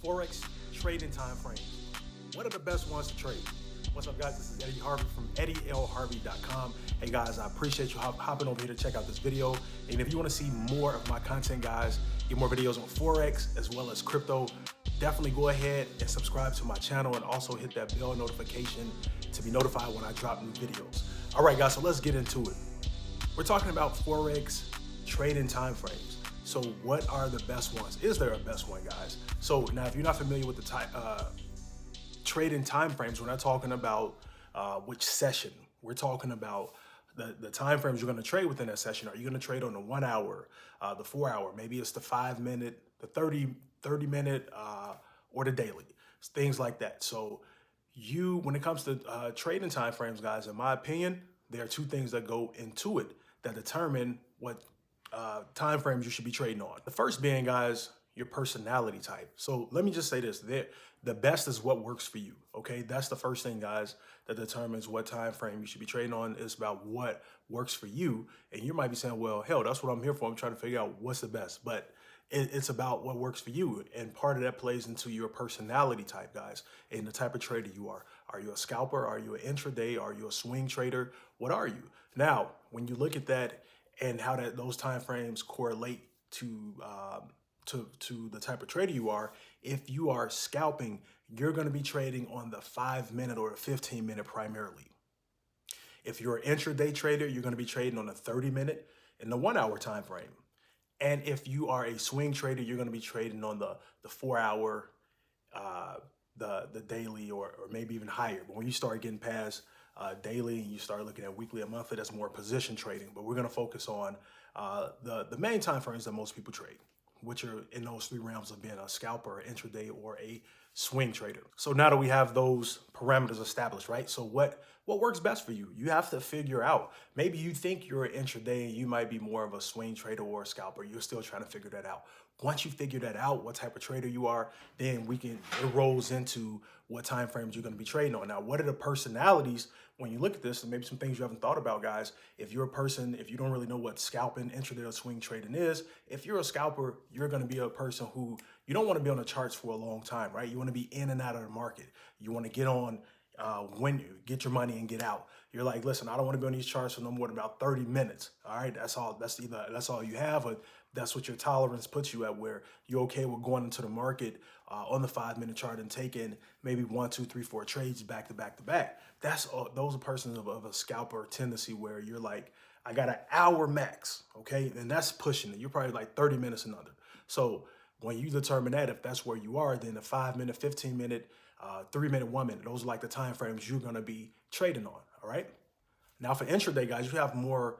Forex trading time frames. What are the best ones to trade? What's up, guys? This is Eddie Harvey from EddieLHarvey.com. Hey, guys, I appreciate you hopping over here to check out this video. And if you want to see more of my content, guys, get more videos on Forex as well as crypto, definitely go ahead and subscribe to my channel and also hit that bell notification to be notified when I drop new videos. All right, guys, so let's get into it. We're talking about Forex trading time frames. So what are the best ones? Is there a best one, guys? So now, if you're not familiar with the trading time frames, we're not talking about which session. We're talking about the time frames you're going to trade within that session. Are you going to trade on the 1 hour, the 4 hour? Maybe it's the 5 minute, the 30 minute, or the daily, things like that. So when it comes to trading time frames, guys, in my opinion, there are two things that go into it that determine what time frames you should be trading on. The first being, guys, your personality type. So let me just say this: the best is what works for you. Okay, that's the first thing, guys, that determines what time frame you should be trading on. Is about what works for you. And you might be saying, well, hell, that's what I'm here for. I'm trying to figure out what's the best. But it's about what works for you. And part of that plays into your personality type, guys, and the type of trader you are. Are you a scalper? Are you an intraday? Are you a swing trader? What are you? Now, when you look at that and how those time frames correlate to the type of trader you are, if you are scalping, you're going to be trading on the 5 minute or the 15 minute primarily. If you're an intraday trader, you're going to be trading on the 30 minute and the 1 hour time frame. And if you are a swing trader, you're going to be trading on the 4 hour, the daily, or maybe even higher. But when you start getting past daily and you start looking at weekly and monthly, that's more position trading. But we're going to focus on the main time frames that most people trade, which are in those three realms of being a scalper, an intraday, or a swing trader. So now that we have those parameters established, right? So what works best for you? You have to figure out. Maybe you think you're an intraday and you might be more of a swing trader or a scalper. You're still trying to figure that out. Once you figure that out, what type of trader you are, then it rolls into what time frames you're going to be trading on. Now, what are the personalities when you look at this, and maybe some things you haven't thought about, guys? If you're a person, if you don't really know what scalping, intraday, or swing trading is, if you're a scalper, you're going to be a person who you don't want to be on the charts for a long time, right? You want to be in and out of the market. You want to get on when you get your money and get out. You're like, listen, I don't want to be on these charts for no more than about 30 minutes. All right, that's all. That's all you have, or that's what your tolerance puts you at, where you're okay with going into the market on the 5 minute chart and taking maybe 1, 2, 3, 4 trades back to back to back. Those are persons of a scalper tendency, where you're like, I got an hour max, okay, and that's pushing it. You're probably like 30 minutes and under. So when you determine that, if that's where you are, then the 5 minute, 15 minute, 3 minute, 1 minute, those are like the time frames you're going to be trading on. All right. Now for intraday, guys, you have more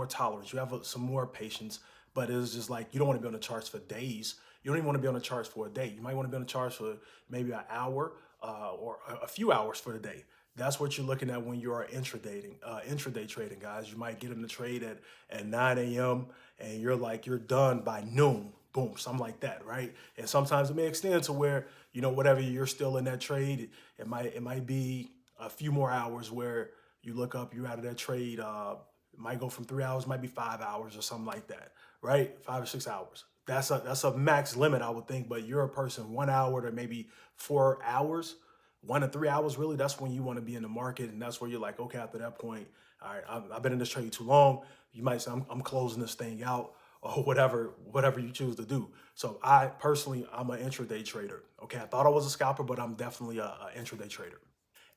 tolerance. You have some more patience, but it's just like, you don't want to be on the charts for days. You don't even want to be on the charts for a day. You might want to be on the charts for maybe an hour or a few hours for the day. That's what you're looking at when you are intraday trading, guys. You might get in the trade at 9 a.m. and you're done by noon. Boom, something like that, right? And sometimes it may extend to where, whatever, you're still in that trade. It might be a few more hours where you look up, you're out of that trade. It might go from 3 hours, might be 5 hours or something like that, right? 5 or 6 hours. That's a max limit, I would think. But you're a person 1 hour to maybe 4 hours, 1 to 3 hours, really. That's when you want to be in the market, and that's where you're like, okay, after that point, all right, I've been in this trade too long. You might say, I'm closing this thing out, or whatever you choose to do. So I'm an intraday trader. Okay, I thought I was a scalper, but I'm definitely a intraday trader.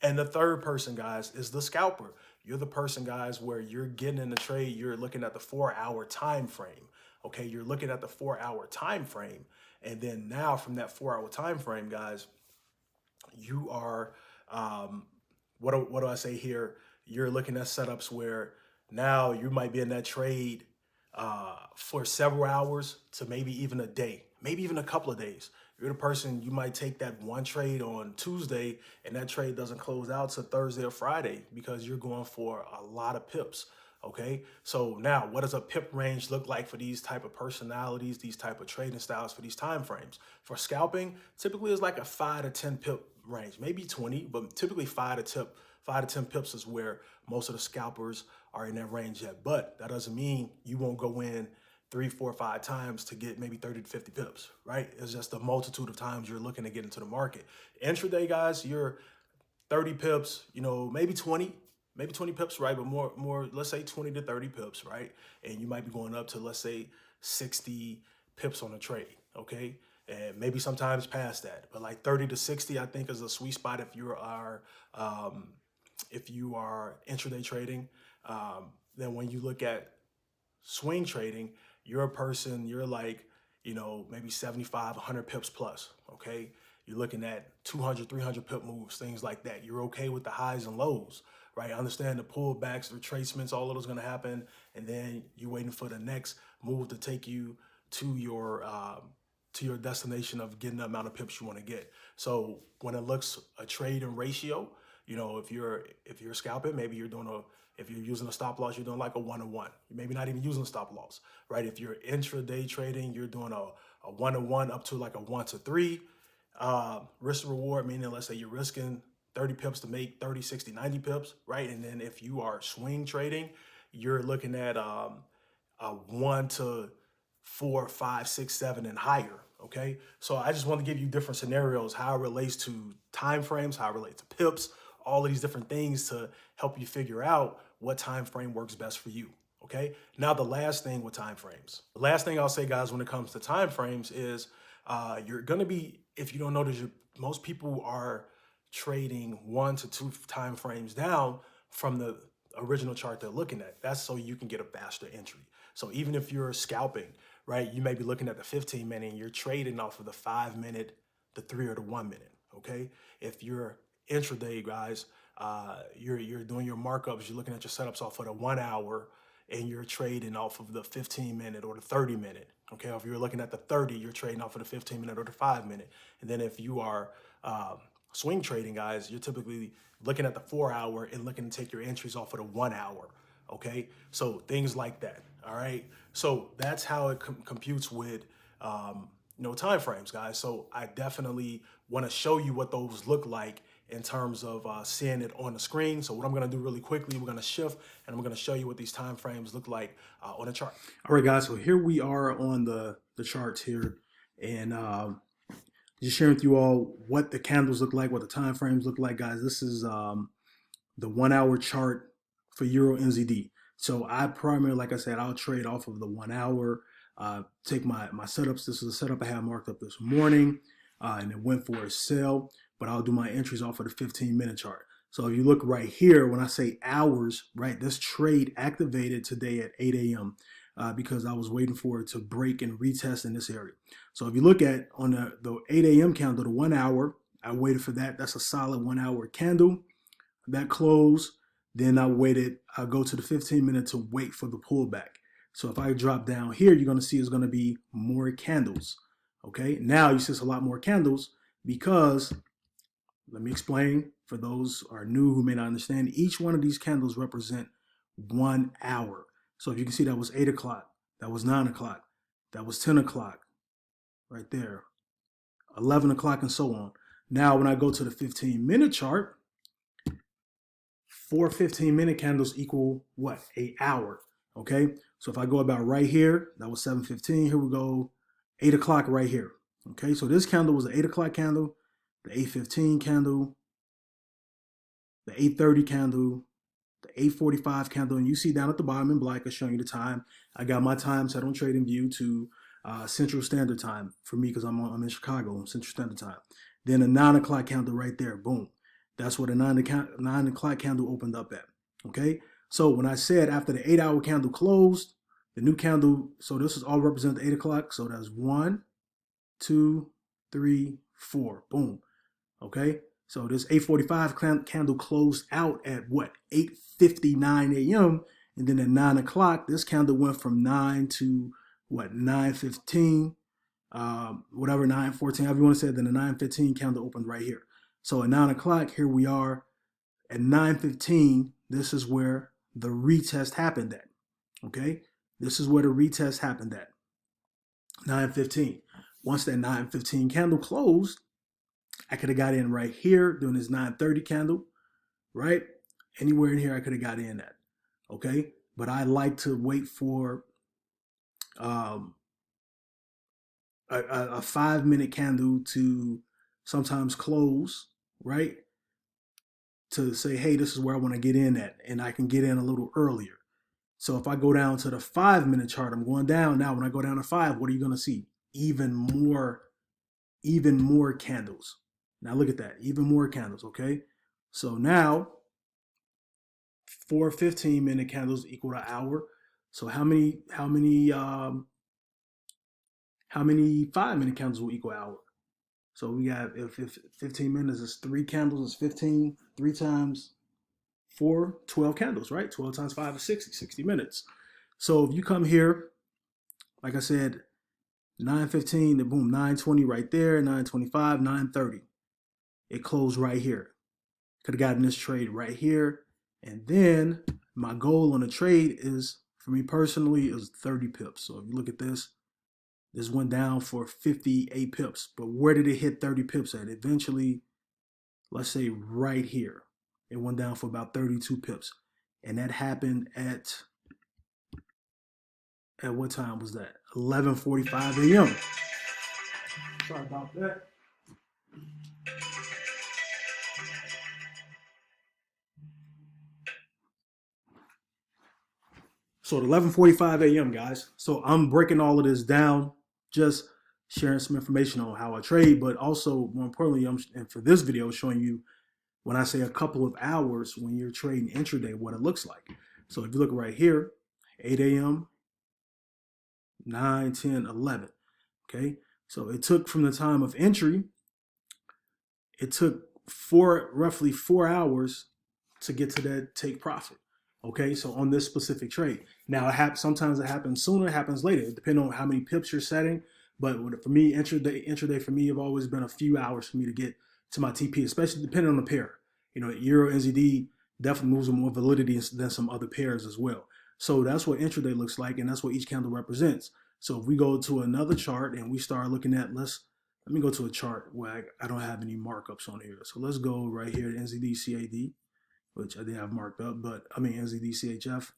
And the third person, guys, is the scalper. You're the person, guys, where you're getting in the trade, you're looking at the 4 hour time frame. Okay, you're looking at the 4 hour time frame. And then now from that 4 hour time frame, guys, you are, what do I say here? You're looking at setups where now you might be in that trade for several hours to maybe even a day, maybe even a couple of days. You're the person, you might take that one trade on Tuesday and that trade doesn't close out to Thursday or Friday because you're going for a lot of pips. Okay, so now what does a pip range look like for these type of personalities, these type of trading styles, for these time frames? For scalping, typically it's like a 5 to 10 pip range, maybe 20, but typically 5 to 10 pips is where most of the scalpers are in that range at. But that doesn't mean you won't go in 3, 4, 5 times to get maybe 30 to 50 pips, right? It's just a multitude of times you're looking to get into the market. Intraday, guys, you're 30 pips, you know, maybe 20 pips, right? But more, let's say 20 to 30 pips, right? And you might be going up to, let's say, 60 pips on a trade, okay? And maybe sometimes past that, but like 30 to 60, I think is a sweet spot if you are intraday trading. Then when you look at swing trading, you're a person, you're like, you know, maybe 75, 100 pips plus, okay? You're looking at 200, 300 pip moves, things like that. You're okay with the highs and lows, right? I understand the pullbacks, the retracements, all of those going to happen. And then you're waiting for the next move to take you to your destination of getting the amount of pips you want to get. So when it looks a trade and ratio, you know, if you're scalping, maybe if you're using a stop loss, you're doing like a 1-to-1. You're maybe not even using a stop loss, right? If you're intraday trading, you're doing a 1-to-1 up to like a 1-to-3. Risk to reward, meaning let's say you're risking 30 pips to make 30, 60, 90 pips, right? And then if you are swing trading, you're looking at a 1 to 4, 5, 6, 7 and higher. Okay, so I just want to give you different scenarios, how it relates to time frames, how it relates to pips, all of these different things to help you figure out what time frame works best for you. Okay, now the last thing with time frames, the last thing I'll say, guys, when it comes to time frames is you're gonna be, if you don't notice, most people are trading 1 to 2 time frames down from the original chart they're looking at. That's so you can get a faster entry. So even if you're scalping, right, you may be looking at the 15-minute and you're trading off of the 5-minute, the 3, or the 1-minute. Okay, if you're intraday, guys, you're doing your markups, you're looking at your setups off of the 1 hour and you're trading off of the 15-minute or the 30-minute. Okay, if you're looking at the 30, you're trading off of the 15-minute or the 5-minute. And then if you are swing trading, guys, you're typically looking at the 4 hour and looking to take your entries off of the 1 hour. Okay, so things like that. All right, so that's how it computes with time frames, guys. So I definitely want to show you what those look like in terms of seeing it on the screen. So what I'm going to do really quickly, we're going to shift and I'm going to show you what these time frames look like on a chart. All right, guys, so here we are on the charts here, and just sharing with you all what the candles look like, what the time frames look like, guys. This is the 1 hour chart for Euro NZD. So I primarily, like I said, I'll trade off of the 1 hour, take my setups. This is a setup I had marked up this morning, and it went for a sell, but I'll do my entries off of the 15-minute chart. So if you look right here, when I say hours, right, this trade activated today at 8 a.m. Because I was waiting for it to break and retest in this area. So if you look at on the 8 a.m. candle, the 1 hour, I waited for that. That's a solid 1 hour candle. That closed. Then I go to the 15-minute to wait for the pullback. So if I drop down here, you're going to see it's going to be more candles. Okay, now you see it's a lot more candles because, let me explain for those who are new who may not understand, each one of these candles represent 1 hour. So if you can see, that was 8 o'clock, that was 9 o'clock, that was 10 o'clock right there, 11 o'clock, and so on. Now, when I go to the 15-minute chart, 4 15-minute candles equal what? 8 hour. Okay, so if I go about right here, that was 7:15. Here we go, 8 o'clock right here. Okay, so this candle was the 8 o'clock candle, the 8:15 candle, the 8:30 candle, the 8:45 candle, and you see down at the bottom in black is showing you the time. I got my time set on TradingView to Central Standard Time for me because I'm in Chicago, Central Standard Time. Then a 9 o'clock candle right there, boom. That's where the 9 o'clock candle opened up at. Okay, so when I said after the 8 hour candle closed, the new candle, so this is all represent the 8 o'clock. So that's 1, 2, 3, 4, boom. Okay, so this 8:45 candle closed out at what? 8:59 a.m. And then at 9 o'clock, this candle went from 9 to what? 9:15, whatever, 9:14, however you want to say it. Then the 9:15 candle opened right here. So at 9 o'clock, here we are at 9:15. This is where the retest happened at. Okay, this is where the retest happened at 9:15. Once that 9:15 candle closed, I could have got in right here doing this 9:30 candle, right? Anywhere in here I could have got in at, okay? But I like to wait for um, a 5 minute candle to sometimes close, right? To say, hey, this is where I want to get in at, and I can get in a little earlier. So if I go down to the 5 minute chart, I'm going down now. When I go down to five, what are you going to see? Even more candles. Now look at that, even more candles. Okay, so now 4 15 minute candles equal to hour. So how many 5 minute candles will equal hour? So we got if 15 minutes is three candles is 15, three times four, 12 candles, right? 12 times five is 60 minutes. So if you come here, like I said, 9:15, then boom, 9:20 right there, 9:25, 9:30. It closed right here. Could have gotten this trade right here. And then my goal on the trade is, for me personally, is 30 pips. So if you look at this went down for 58 pips. But where did it hit 30 pips at? Eventually, let's say right here. It went down for about 32 pips. And that happened at what time was that? 11:45 a.m. Sorry about that. So at 11:45 a.m., guys. So I'm breaking all of this down, just sharing some information on how I trade, but also more importantly, and for this video, showing you when I say a couple of hours when you're trading intraday, what it looks like. So if you look right here, 8 a.m., 9, 10, 11. Okay. So it took from the time of entry, it took roughly 4 hours to get to that take profit. Okay, so on this specific trade. Now, sometimes it happens sooner, it happens later, depending on how many pips you're setting. But for me, intraday for me have always been a few hours for me to get to my TP, especially depending on the pair. Euro NZD definitely moves with more validity than some other pairs as well. So that's what intraday looks like, and that's what each candle represents. So if we go to another chart and we start looking at, let me go to a chart where I don't have any markups on here. So let's go right here to NZD CAD, which I did have marked up, but I mean NZD CHF.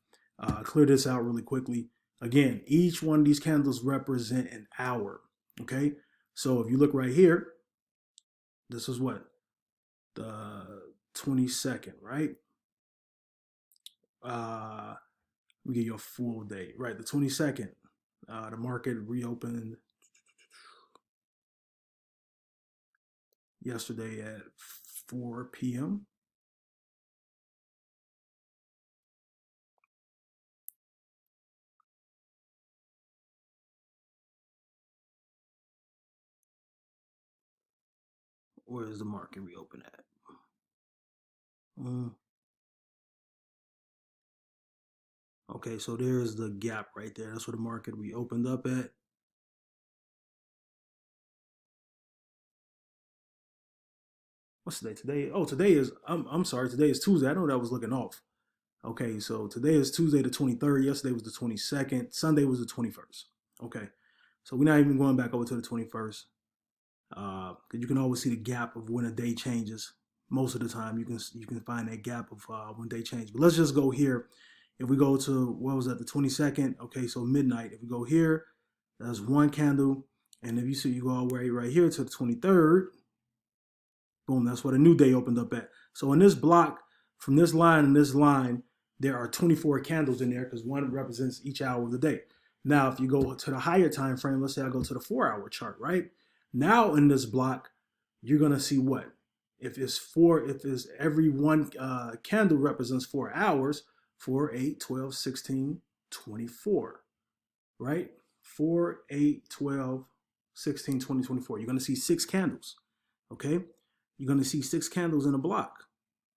Clear this out really quickly. Again, each one of these candles represent an hour. Okay, so if you look right here, this is what the 22nd, right? Let me give you a full date, right? The 22nd. The market reopened yesterday at 4 p.m. Where is the market reopen at? Okay, so there's the gap right there. That's where the market reopened up at. What's today? Today? Oh, today is. I'm sorry. Today is Tuesday. I know that was looking off. Okay, so today is Tuesday the 23rd. Yesterday was the 22nd. Sunday was the 21st. Okay, so we're not even going back over to the 21st. Because you can always see the gap of when a day changes. Most of the time, you can find that gap of when day change. But let's just go here. If we go to what was that, the 22nd? Okay, so midnight. If we go here, that's one candle, and if you see, you go all the way right here to the 23rd. Boom, that's what a new day opened up at. So in this block, from this line and this line, there are 24 candles in there because one represents each hour of the day. Now, if you go to the higher time frame, let's say I go to the 4 hour chart, right? Now in this block, you're gonna see what? If every one candle represents 4 hours, 4, 8, 12, 16, 24, right? 4, 8, 12, 16, 20, 24. You're gonna see six candles, okay? You're going to see six candles in a block,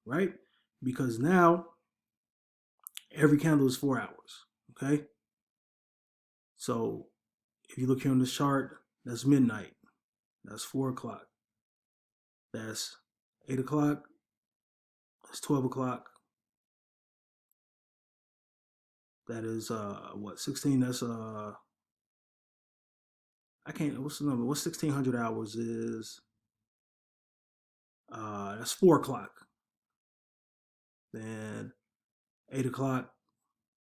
right? Because now every candle is 4 hours, okay? So if you look here on this chart, that's midnight. That's 4 o'clock. That's 8 o'clock. That's 12 o'clock. That is, 16? That's, I can't, what's the number? What's 1600 hours is, that's 4 o'clock. Then 8 o'clock,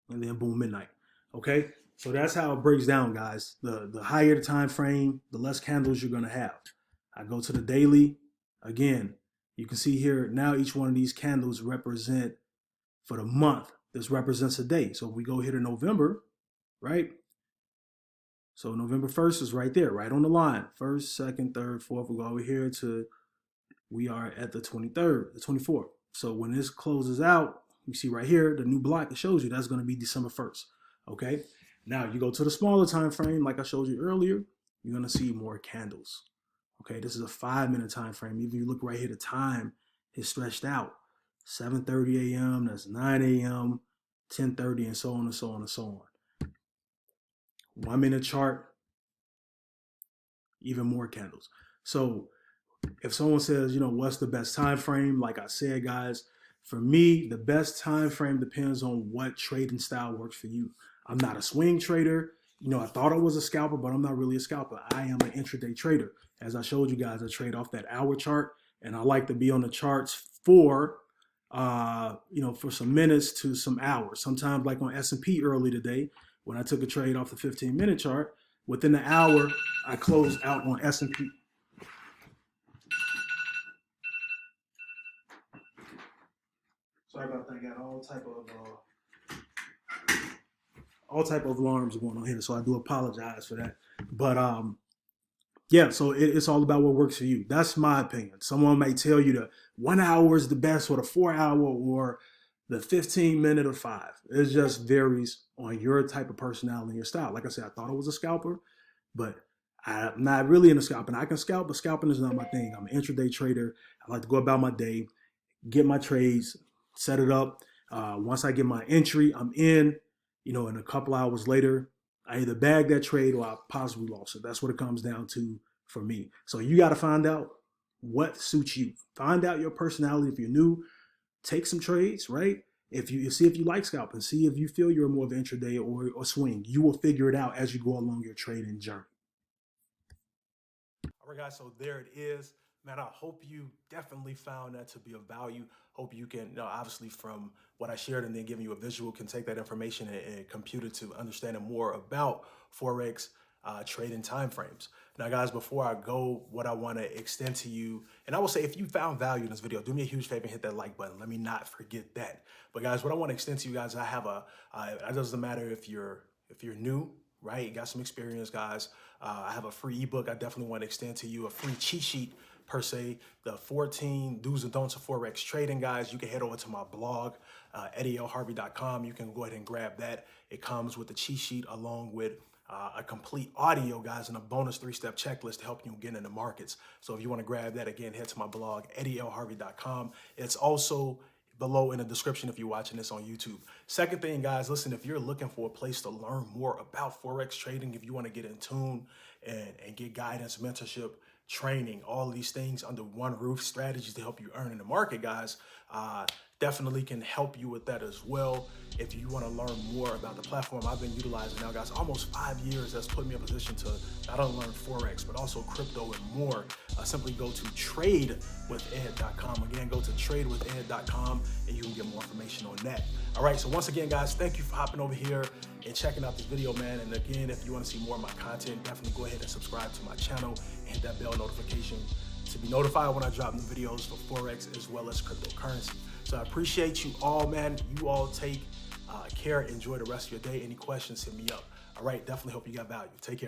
and then boom, midnight. Okay, So that's how it breaks down, guys. The higher the time frame, the less candles you're gonna have. I go to the daily. Again, you can see here now each one of these candles represent for the month. This represents a day. So if we go here to November, right? So November 1st is right there, right on the line. First, second, third, fourth. We go over here to, we are at the 23rd, the 24th. So when this closes out, you see right here, the new block, it shows you that's going to be December 1st. Okay. Now you go to the smaller time frame, like I showed you earlier, you're going to see more candles. Okay. This is a 5-minute time frame. Even if you look right here, the time is stretched out. 7:30 a.m., that's 9 a.m., 10:30, and so on and so on and so on. 1 minute chart, even more candles. So if someone says, what's the best time frame? Like I said, guys, for me, the best time frame depends on what trading style works for you. I'm not a swing trader. I thought I was a scalper, but I'm not really a scalper. I am an intraday trader. As I showed you guys, I trade off that hour chart, and I like to be on the charts for some minutes to some hours. Sometimes, like on S&P early today, when I took a trade off the 15-minute chart, within the hour, I closed out on S&P. Sorry about that. I got all type of alarms going on here, so I do apologize for that. But yeah, so it's all about what works for you. That's my opinion. Someone may tell you the 1 hour is the best, or the 4 hour, or the 15-minute, or 5. It just varies on your type of personality and your style. Like I said, I thought I was a scalper, but I'm not really into scalping. I can scalp, but scalping is not my thing. I'm an intraday trader. I like to go about my day, get my trades, set it up. Once I get my entry, I'm in. And a couple hours later, I either bag that trade or I possibly lost it. That's what it comes down to for me. So you got to find out what suits you. Find out your personality. If you're new, take some trades, right? If you see if you like scalping, see if you feel you're more of an intraday or swing. You will figure it out as you go along your trading journey. All right, guys, so there it is. Man, I hope you definitely found that to be of value. Hope you can, obviously from what I shared and then giving you a visual, can take that information and compute it to understanding more about Forex trading timeframes. Now, guys, before I go, what I want to extend to you, and I will say, if you found value in this video, do me a huge favor and hit that like button. Let me not forget that. But guys, what I want to extend to you guys, I have it doesn't matter if you're new, right? You got some experience, guys. I have a free ebook. I definitely want to extend to you a free cheat sheet, per se, the 14 do's and don'ts of Forex trading, guys. You can head over to my blog, EddieLHarvey.com. You can go ahead and grab that. It comes with the cheat sheet along with a complete audio, guys, and a bonus 3-step checklist to help you get into markets. So if you want to grab that, again, head to my blog, EddieLHarvey.com. It's also below in the description if you're watching this on YouTube. Second thing, guys, listen, if you're looking for a place to learn more about Forex trading, if you want to get in tune and get guidance, mentorship, training, all of these things under one roof, strategies to help you earn in the market, guys, definitely can help you with that as well. If you want to learn more about the platform I've been utilizing now, guys, almost 5 years, that's put me in a position to not only learn Forex, but also crypto and more. Simply go to tradewithed.com. Again, go to tradewithed.com and you can get more information on that. All right, so once again, guys, thank you for hopping over here and checking out this video, man. And again, if you want to see more of my content, definitely go ahead and subscribe to my channel and hit that bell notification to be notified when I drop new videos for Forex as well as cryptocurrency. So I appreciate you all, man. You all take care. Enjoy the rest of your day. Any questions, hit me up. All right, definitely hope you got value. Take care.